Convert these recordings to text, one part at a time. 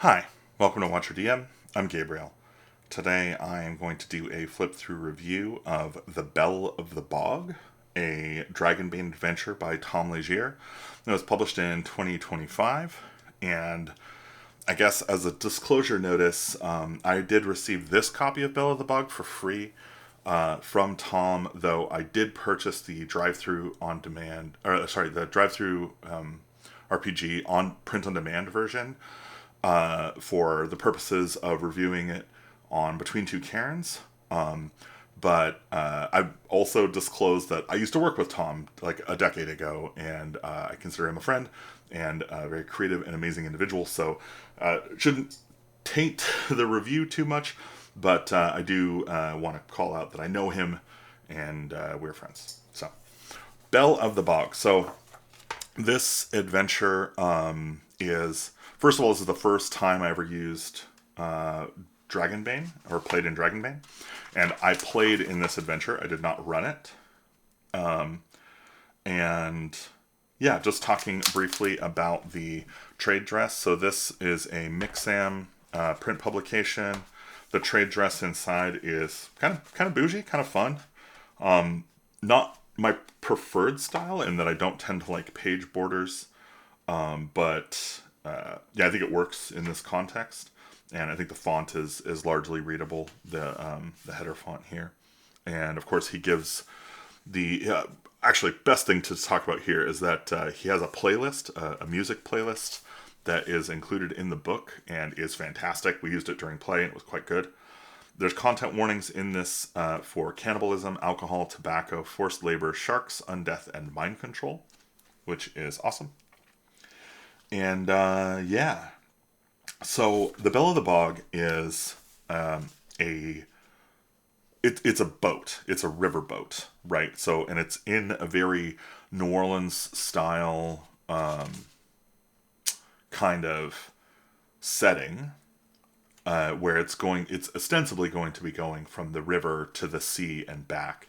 Hi, welcome to Watch Your DM. I'm Gabriel. Today I am going to do a flip through review of The Belle of the Bog, a Dragonbane adventure by Tom Legier. It was published in 2025, and I guess as a disclosure notice, I did receive this copy of Belle of the Bog for free from Tom, though I did purchase the drive-through on demand, the drive-through RPG on print on demand version for the purposes of reviewing it on Between Two Cairns. But I've also disclosed that I used to work with Tom like a decade ago, and I consider him a friend and a very creative and amazing individual. So shouldn't taint the review too much, but I do want to call out that I know him and we're friends. So, Belle of the Bog. So, this adventure is, first of all, this is the first time I ever used Dragonbane, or played in Dragonbane. And I played in this adventure. I did not run it. And yeah, just talking briefly about the trade dress. So this is a Mixam print publication. The trade dress inside is kind of bougie, kind of fun. Not my preferred style in that I don't tend to like page borders. But yeah, I think it works in this context. And I think the font is largely readable, the header font here. And of course he gives the, actually best thing to talk about here is that he has a playlist, a music playlist that is included in the book and is fantastic. We used it during play and it was quite good. There's content warnings in this for cannibalism, alcohol, tobacco, forced labor, sharks, undeath, and mind control, which is awesome. And yeah, so the Belle of the Bog is it's a boat. It's a river boat, right? So, and it's in a very New Orleans style kind of setting where it's ostensibly going to be going from the river to the sea and back.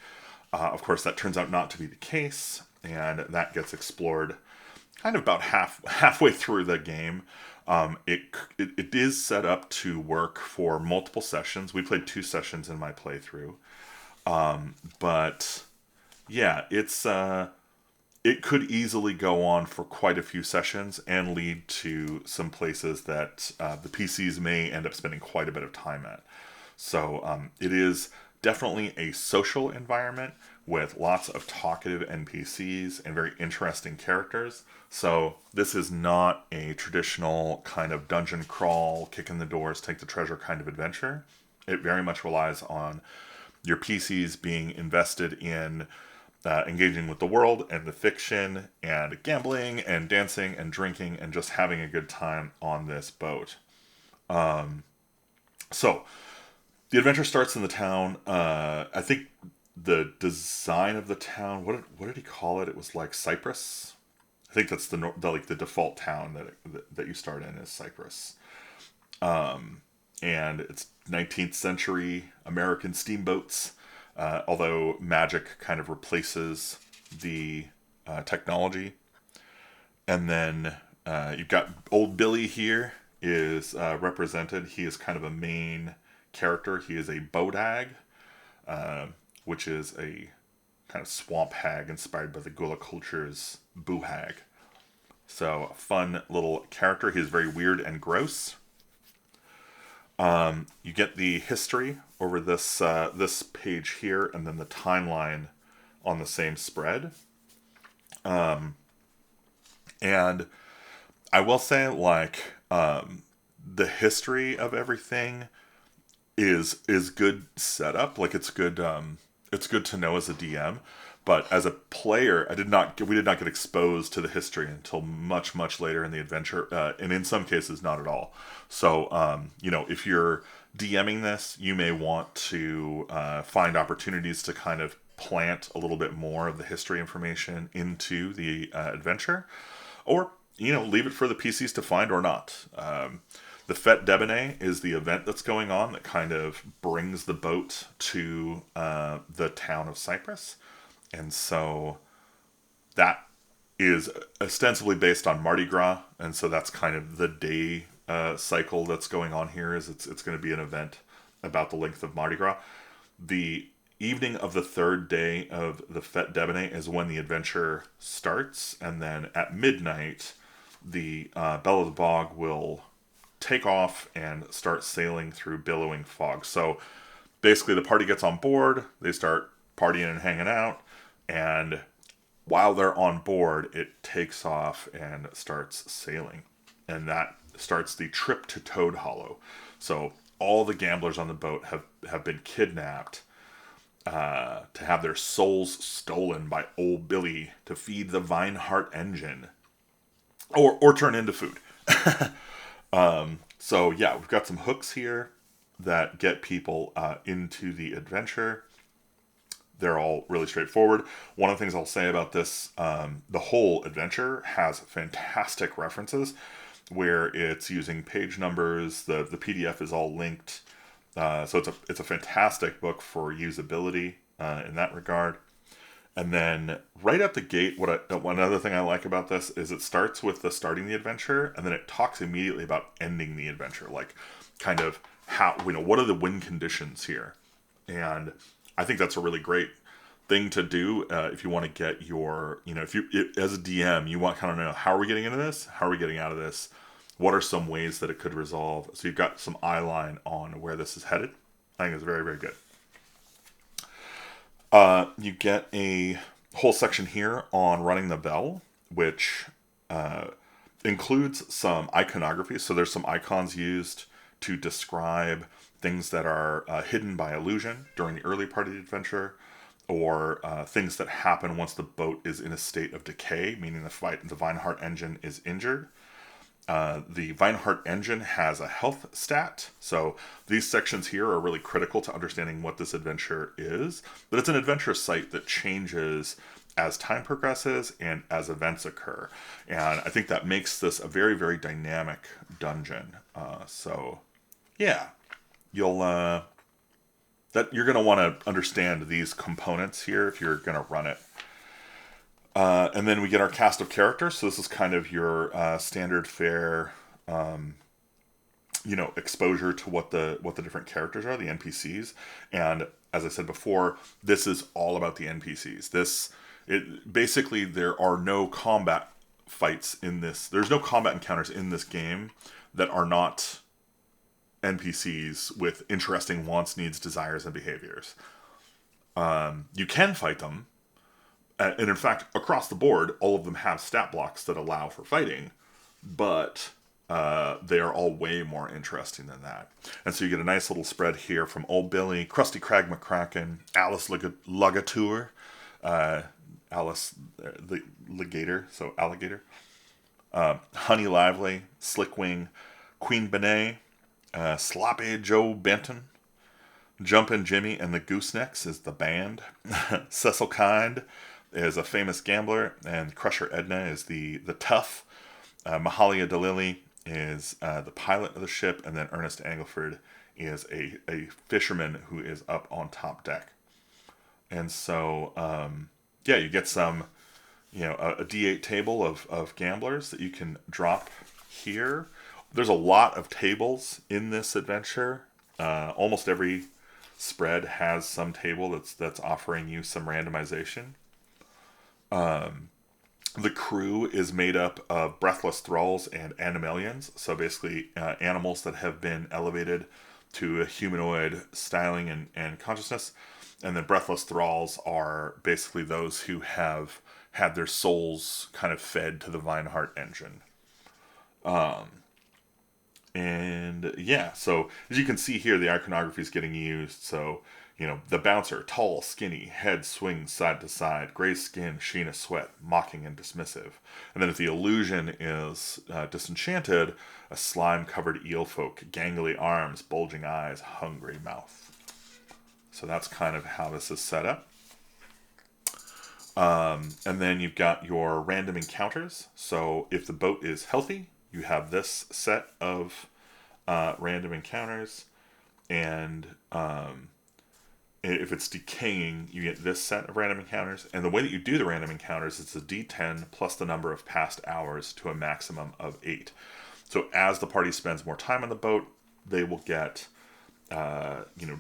Of course, that turns out not to be the case, and that gets explored kind of about halfway through the game. It is set up to work for multiple sessions. We played 2 sessions in my playthrough, but yeah, it could easily go on for quite a few sessions and lead to some places that the PCs may end up spending quite a bit of time at. So it is definitely a social environment with lots of talkative NPCs and very interesting characters. So this is not a traditional kind of dungeon crawl, kick in the doors, take the treasure kind of adventure. It very much relies on your PCs being invested in engaging with the world and the fiction and gambling and dancing and drinking and just having a good time on this boat. So the adventure starts in the town. I think the design of the town, what did he call it? It was like Cypress. I think that's the default town that you start in is Cypress. And it's 19th century American steamboats. Although magic kind of replaces the technology. And then you've got old Billy here is represented. He is kind of a main character. He is a boat hag, which is a kind of swamp hag inspired by the Gula culture's boo hag. So a fun little character. He is very weird and gross. You get the history over this page here, and then the timeline on the same spread. And I will say, like, the history of everything is good setup. Like, it's good to know as a DM. But as a player, we did not get exposed to the history until much, much later in the adventure, and in some cases, not at all. So, if you're DMing this, you may want to find opportunities to kind of plant a little bit more of the history information into the adventure, or leave it for the PCs to find or not. The Fête Debenet is the event that's going on that kind of brings the boat to the town of Cypress. And so that is ostensibly based on Mardi Gras. And so that's kind of the day cycle that's going on here. Is it's going to be an event about the length of Mardi Gras. The evening of the third day of the Fête Debenet is when the adventure starts, and then at midnight, the Belle of the Bog will take off and start sailing through billowing fog. So basically, the party gets on board, they start partying and hanging out, and while they're on board, it takes off and starts sailing. And that starts the trip to Toad Hollow. So all the gamblers on the boat have been kidnapped to have their souls stolen by Old Billy to feed the Vineheart engine. Or turn into food. So yeah, we've got some hooks here that get people into the adventure. They're all really straightforward. One of the things I'll say about this, the whole adventure has fantastic references where it's using page numbers. The PDF is all linked. So it's a fantastic book for usability in that regard. And then right at the gate, one other thing I like about this is it starts with the starting the adventure, and then it talks immediately about ending the adventure, like kind of how, what are the win conditions here. And I think that's a really great thing to do if you want to get your, as a DM, you want kind of know, how are we getting into this? How are we getting out of this? What are some ways that it could resolve? So you've got some eye line on where this is headed. I think it's very, very good. You get a whole section here on running the bell, which includes some iconography. So there's some icons used to describe things that are hidden by illusion during the early part of the adventure, or things that happen once the boat is in a state of decay, meaning the Vineheart engine is injured. The Vineheart engine has a health stat, so these sections here are really critical to understanding what this adventure is. But it's an adventure site that changes as time progresses and as events occur, and I think that makes this a very, very dynamic dungeon. So yeah, you're going to want to understand these components here if you're going to run it. And then we get our cast of characters. So this is kind of your standard fare, exposure to what the different characters are, the NPCs. And as I said before, this is all about the NPCs. Basically there are no combat fights in this. There's no combat encounters in this game that are not NPCs with interesting wants, needs, desires, and behaviors. You can fight them. And in fact, across the board, all of them have stat blocks that allow for fighting, but they are all way more interesting than that. And so you get a nice little spread here from Old Billy, Krusty Krag McCracken, Alice Ligateur, Alice the Ligator, so alligator, Honey Lively, Slickwing, Queen Benet, Sloppy Joe Benton, Jumpin' Jimmy and the Goosenecks is the band, Cecil Kind is a famous gambler, and Crusher Edna is the tough. Mahalia DeLilly is the pilot of the ship, and then Ernest Angleford is a fisherman who is up on top deck. And so, you get some, a D8 table of gamblers that you can drop here. There's a lot of tables in this adventure. Almost every spread has some table that's offering you some randomization. The crew is made up of breathless thralls and animalians, so basically animals that have been elevated to a humanoid styling and consciousness. And then breathless thralls are basically those who have had their souls kind of fed to the Vineheart engine. So as you can see here, the iconography is getting used. So, the bouncer, tall, skinny, head swings side to side, gray skin, sheen of sweat, mocking and dismissive. And then if the illusion is disenchanted, a slime-covered eel folk, gangly arms, bulging eyes, hungry mouth. So that's kind of how this is set up. And then you've got your random encounters. So if the boat is healthy, you have this set of random encounters, and if it's decaying, you get this set of random encounters. And the way that you do the random encounters is a D10 plus the number of past hours to a maximum of 8. So as the party spends more time on the boat, they will get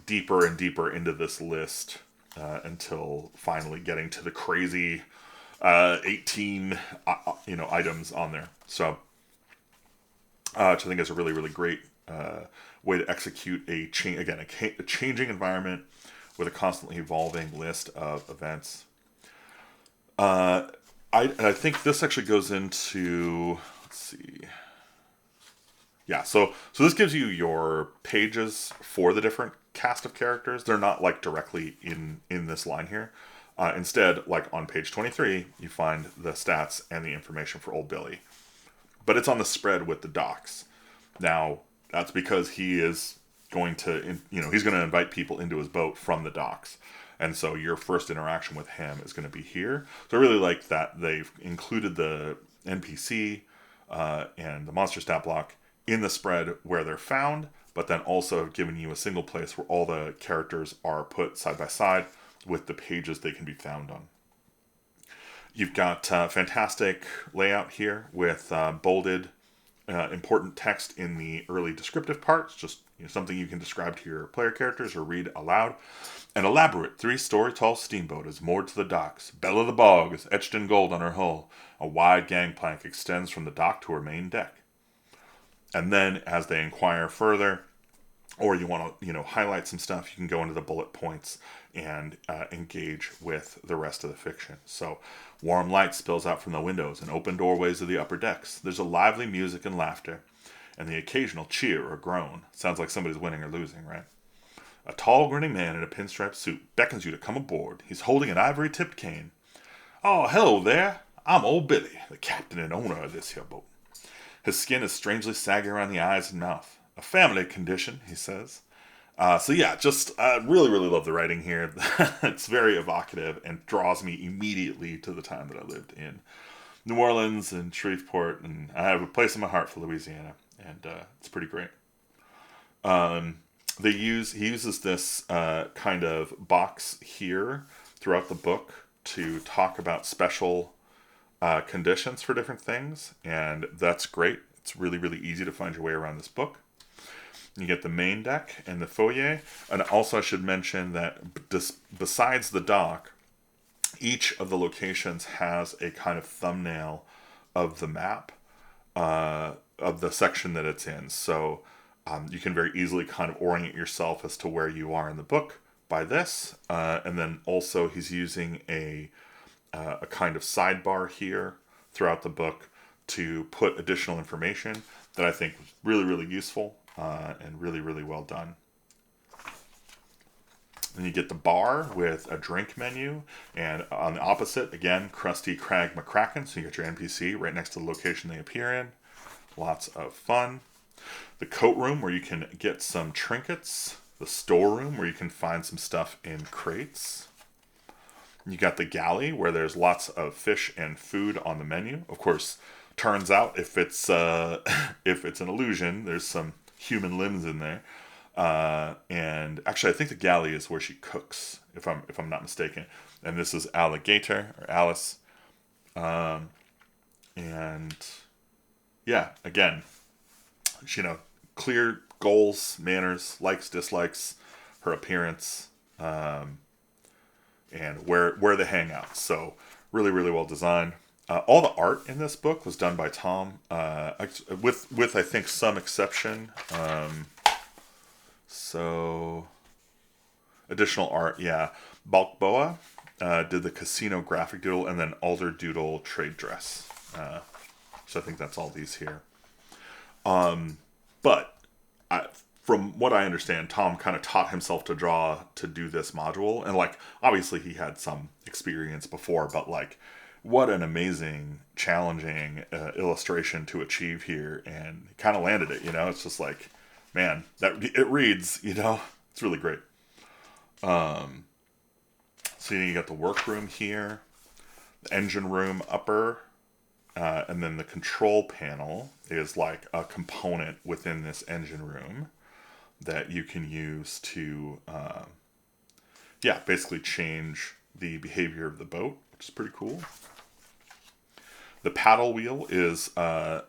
deeper and deeper into this list until finally getting to the crazy 18 items on there. So which I think is a really, really great way to execute a changing environment with a constantly evolving list of events. I think this actually goes into, let's see. Yeah, so this gives you your pages for the different cast of characters. They're not like directly in this line here. Instead, like on page 23, you find the stats and the information for Old Billy. But it's on the spread with the docs. Now, that's because he is going to, he's going to invite people into his boat from the docks. And so your first interaction with him is going to be here. So I really like that they've included the NPC and the monster stat block in the spread where they're found, but then also have given you a single place where all the characters are put side by side with the pages they can be found on. You've got fantastic layout here with bolded important text in the early descriptive parts, just something you can describe to your player characters or read aloud. An elaborate 3-story-tall steamboat is moored to the docks. Belle of the Bog is etched in gold on her hull. A wide gangplank extends from the dock to her main deck. And then, as they inquire further, or you want to, highlight some stuff, you can go into the bullet points and engage with the rest of the fiction. So, warm light spills out from the windows and open doorways of the upper decks. There's a lively music and laughter, and the occasional cheer or groan. Sounds like somebody's winning or losing, right? A tall, grinning man in a pinstripe suit beckons you to come aboard. He's holding an ivory-tipped cane. Oh, hello there. I'm Old Billy, the captain and owner of this here boat. His skin is strangely saggy around the eyes and mouth. A family condition, he says. Really, really love the writing here. It's very evocative and draws me immediately to the time that I lived in New Orleans and Shreveport, and I have a place in my heart for Louisiana, and it's pretty great. He uses this kind of box here throughout the book to talk about special conditions for different things, and that's great. It's really, really easy to find your way around this book. You get the main deck and the foyer, and also I should mention that besides the dock, each of the locations has a kind of thumbnail of the map of the section that it's in. So you can very easily kind of orient yourself as to where you are in the book by this. And then also he's using a kind of sidebar here throughout the book to put additional information that I think was really, really useful and really, really well done. Then you get the bar with a drink menu, and on the opposite, again, Krusty Krag McCracken, so you get your NPC right next to the location they appear in. Lots of fun. The coat room where you can get some trinkets. The storeroom where you can find some stuff in crates. You got the galley where there's lots of fish and food on the menu. Of course, turns out if it's an illusion, there's some human limbs in there. And actually, I think the galley is where she cooks, if I'm not mistaken. And this is Alligator or Alice. And yeah, again, clear goals, manners, likes, dislikes, her appearance, and where they hang out. So really, really well designed. All the art in this book was done by Tom, with I think some exception. So additional art, yeah. Balkboa did the casino graphic doodle, and then Alder Doodle trade dress. So I think that's all these here. But from what I understand, Tom kind of taught himself to draw to do this module, and obviously he had some experience before, but what an amazing, challenging illustration to achieve here, and he kind of landed it. It's just man, that it reads. It's really great. So you got the workroom here, the engine room upper, and then the control panel is a component within this engine room that you can use to, basically change the behavior of the boat, which is pretty cool. The paddle wheel is the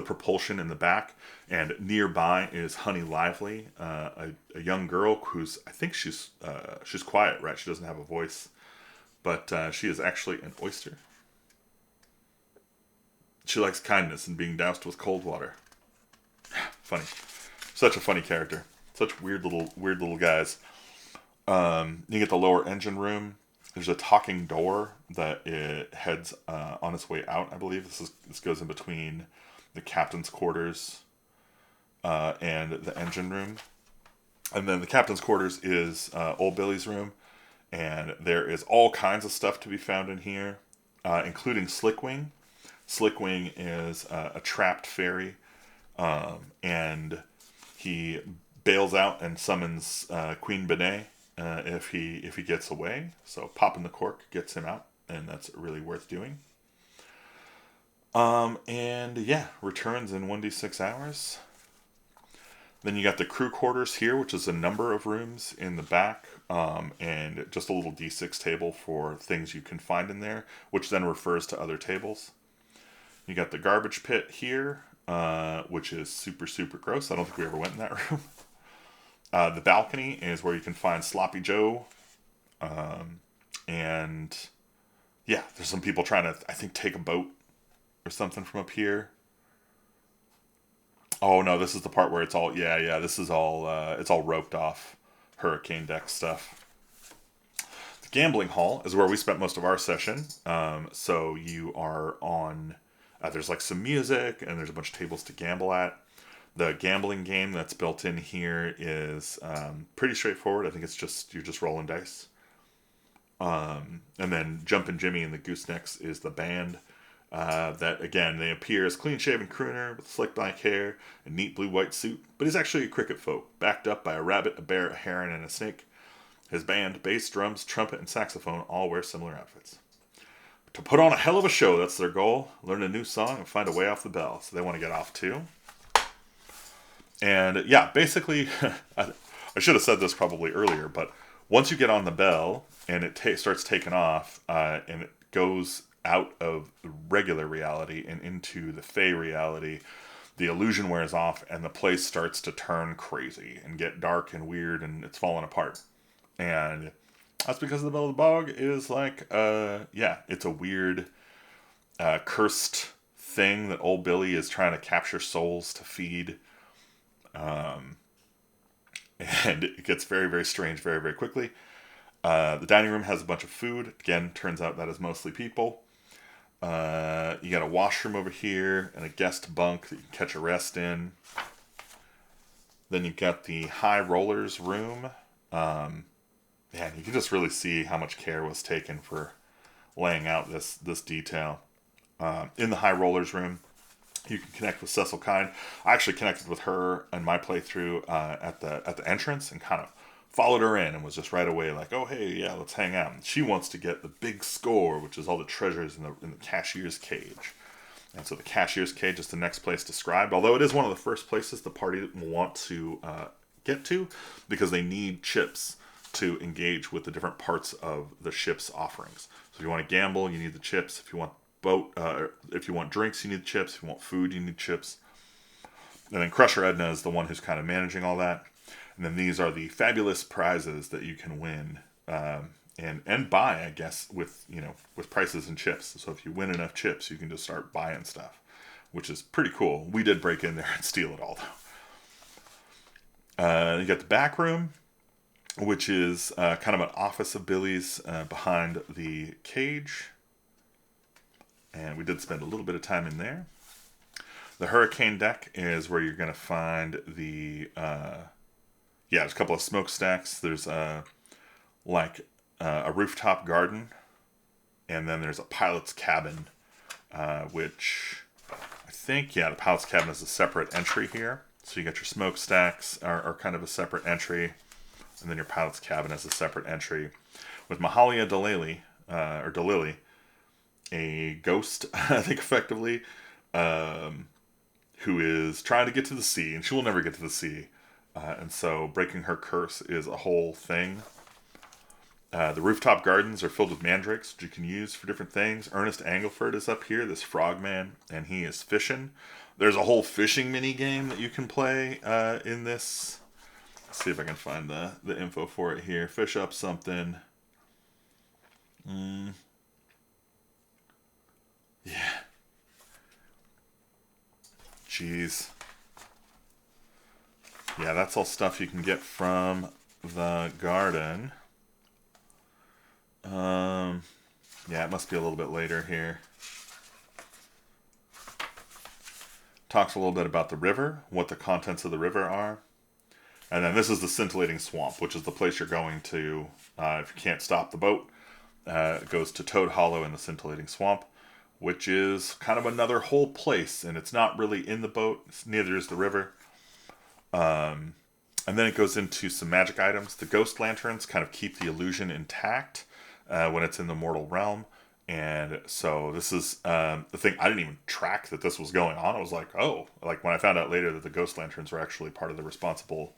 propulsion in the back, and nearby is Honey Lively, a young girl who's, I think she's quiet, right? She doesn't have a voice, but she is actually an oyster. She likes kindness and being doused with cold water. Funny, such a funny character. Such weird little guys. You get the lower engine room. There's a talking door that it heads on its way out. I believe this goes in between the captain's quarters and the engine room. And then the captain's quarters is Old Billy's room, and there is all kinds of stuff to be found in here, including Slickwing. Slickwing is a trapped fairy, and he bails out and summons Queen Benet if he gets away. So popping the cork gets him out, and that's really worth doing. And yeah, returns in 1d6 hours. Then you got the crew quarters here, which is a number of rooms in the back, and just a little d6 table for things you can find in there, which then refers to other tables. You got the garbage pit here, which is super, super gross. I don't think we ever went in that room. The balcony is where you can find Sloppy Joe. And yeah, there's some people trying to, I think, take a boat or something from up here. Oh no, this is the part where it's all, this is all, it's all roped off hurricane deck stuff. The gambling hall is where we spent most of our session. So you are on, there's like some music and there's a bunch of tables to gamble at. The gambling game that's built in here is pretty straightforward. I think you're just rolling dice. And then Jumpin' Jimmy and the Goosenecks is the band. That again, they appear as clean-shaven crooner with slick black hair and neat blue-white suit, but he's actually a cricket folk, backed up by a rabbit, a bear, a heron, and a snake. His band, bass, drums, trumpet, and saxophone all wear similar outfits. To put on a hell of a show, that's their goal. Learn a new song and find a way off the bell. So they want to get off too. And yeah, basically, I should have said this probably earlier, but once you get on the bell and it starts taking off, and it goes out of regular reality and into the fey reality, the illusion wears off and the place starts to turn crazy and get dark and weird and it's falling apart. And that's because the Belle of the Bog is like, it's a weird, cursed thing that old Billy is trying to capture souls to feed. And it gets very, very strange very, very quickly. The dining room has a bunch of food. Again, turns out that is mostly people. You got a washroom over here and a guest bunk that you can catch a rest in. Then you've got the high rollers room. You can just really see how much care was taken for laying out this detail. In the high rollers room, you can connect with Cecil Kind. I actually connected with her in my playthrough at the entrance and kind of followed her in and was just right away like, oh, hey, yeah, let's hang out. And she wants to get the big score, which is all the treasures in the cashier's cage. And so the cashier's cage is the next place described, although it is one of the first places the party will want to get to because they need chips to engage with the different parts of the ship's offerings. So if you want to gamble, you need the chips. If you want if you want drinks, you need chips. If you want food, you need chips. And then Crusher Edna is the one who's kind of managing all that. And then these are the fabulous prizes that you can win and buy, I guess, with prices and chips. So if you win enough chips, you can just start buying stuff, which is pretty cool. We did break in there and steal it all, though. You got the back room, which is kind of an office of Billy's behind the cage. And we did spend a little bit of time in there. The hurricane deck is where you're going to find the... there's a couple of smokestacks. There's a rooftop garden. And then there's a pilot's cabin, which I think, the pilot's cabin is a separate entry here. So you got your smokestacks are kind of a separate entry. And then your pilot's cabin is a separate entry. With Mahalia Delily, a ghost, I think effectively, who is trying to get to the sea, and she will never get to the sea. And so breaking her curse is a whole thing. The rooftop gardens are filled with mandrakes, which you can use for different things. Ernest Angleford is up here, this frogman, and he is fishing. There's a whole fishing mini game that you can play in this. Let's see if I can find the info for it here. Fish up something. Yeah. Jeez. Yeah, that's all stuff you can get from the garden. Yeah, it must be a little bit later here. Talks a little bit about the river, what the contents of the river are. And then this is the scintillating swamp, which is the place you're going to if you can't stop the boat. It goes to Toad Hollow in the scintillating swamp, which is kind of another whole place, and it's not really in the boat. Neither is the river. And then it goes into some magic items. The ghost lanterns kind of keep the illusion intact when it's in the mortal realm. And so this is the thing. I didn't even track that this was going on. I was like, oh, like when I found out later that the ghost lanterns were actually part of the responsible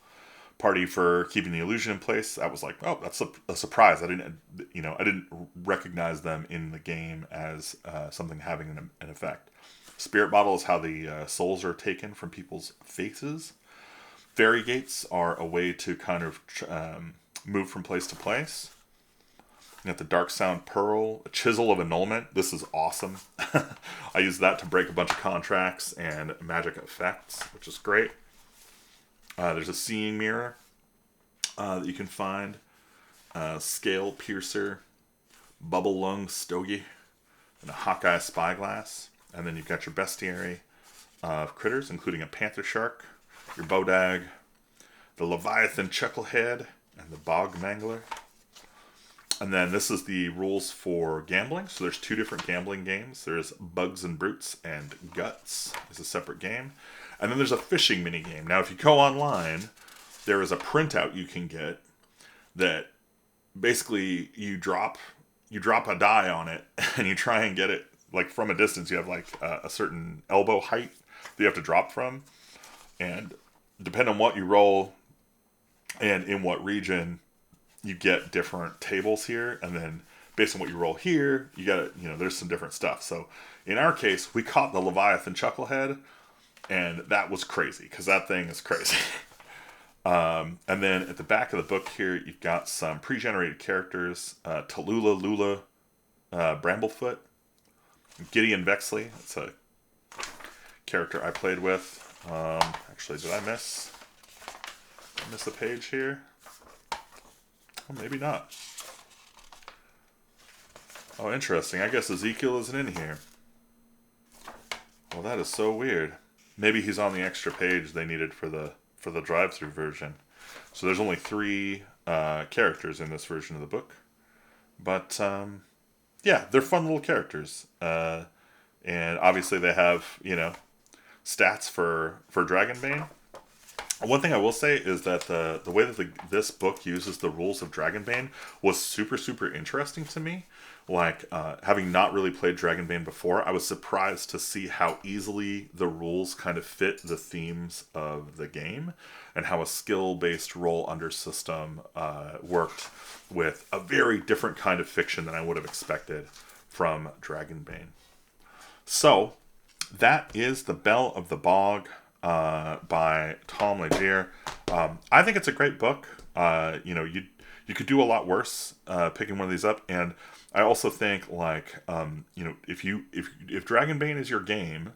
party for keeping the illusion in place, I was like, oh, that's a surprise. I didn't recognize them in the game as something having an effect. Spirit bottle is how the souls are taken from people's faces. Fairy gates are a way to kind of move from place to place. You got the Dark Sound Pearl, a Chisel of Annulment. This is awesome. I use that to break a bunch of contracts and magic effects, which is great. There's a Seeing Mirror that you can find. Scale Piercer, Bubble Lung Stogie, and a Hawkeye Spyglass. And then you've got your bestiary of critters, including a Panther Shark, your Bodag, the Leviathan Chucklehead, and the Bog Mangler. And then this is the rules for gambling. So there's 2 different gambling games. There's Bugs and Brutes and Guts is a separate game. And then there's a fishing mini game. Now, if you go online, there is a printout you can get that basically you drop a die on it and you try and get it like from a distance. You have like a certain elbow height that you have to drop from. And depending on what you roll and in what region, you get different tables here, and then based on what you roll here, you got there's some different stuff. So in our case, we caught the Leviathan Chucklehead, and that was crazy because that thing is crazy. And then at the back of the book here, you've got some pre-generated characters: Tallulah, Lula, Bramblefoot, Gideon Bexley. That's a character I played with. Actually, did I miss a page here? Oh, maybe not. Oh, interesting. I guess Ezekiel isn't in here. Well, that is so weird. Maybe he's on the extra page they needed for the drive-through version. So there's only 3 characters in this version of the book. But, yeah, they're fun little characters. And obviously they have, stats for Dragonbane. One thing I will say is that the way that this book uses the rules of Dragonbane was super, super interesting to me. Like, having not really played Dragonbane before, I was surprised to see how easily the rules kind of fit the themes of the game, and how a skill-based roll under system worked with a very different kind of fiction than I would have expected from Dragonbane. So, that is The Belle of the Bog by Tom Legier. I think it's a great book. You could do a lot worse picking one of these up, and I also think like if Dragonbane is your game,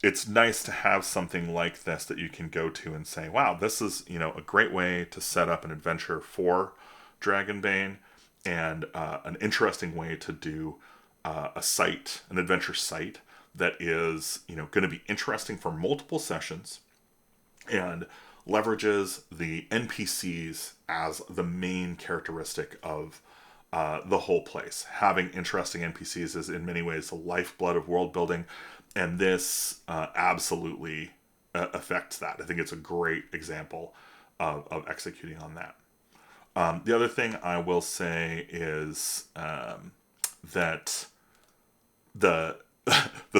it's nice to have something like this that you can go to and say, wow, this is a great way to set up an adventure for Dragonbane, and an interesting way to do an adventure site that is going to be interesting for multiple sessions and leverages the NPCs as the main characteristic of the whole place. Having interesting NPCs is in many ways the lifeblood of world building, and this absolutely affects that. I think it's a great example of executing on that. The other thing I will say is that the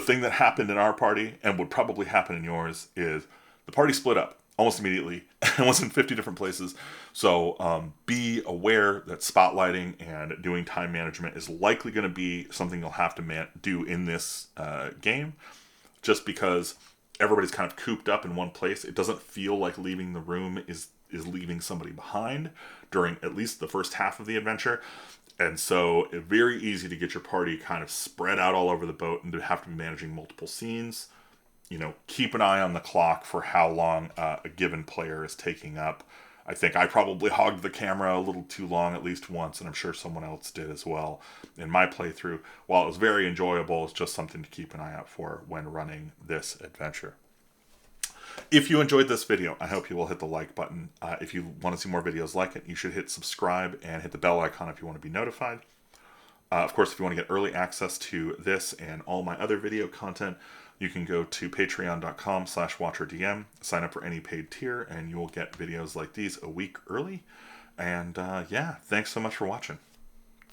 thing that happened in our party and would probably happen in yours is the party split up. almost immediately. I was in 50 different places. So be aware that spotlighting and doing time management is likely going to be something you'll have to do in this game, just because everybody's kind of cooped up in one place. It doesn't feel like leaving the room is leaving somebody behind during at least the first half of the adventure. And so it's very easy to get your party kind of spread out all over the boat and to have to be managing multiple scenes. You know, keep an eye on the clock for how long a given player is taking up. I think I probably hogged the camera a little too long at least once, and I'm sure someone else did as well in my playthrough. While it was very enjoyable, it's just something to keep an eye out for when running this adventure. If you enjoyed this video, I hope you will hit the like button. If you want to see more videos like it, you should hit subscribe and hit the bell icon if you want to be notified. Of course, if you want to get early access to this and all my other video content, you can go to patreon.com/watcherdm, sign up for any paid tier, and you will get videos like these a week early. And yeah, thanks so much for watching.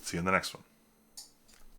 See you in the next one.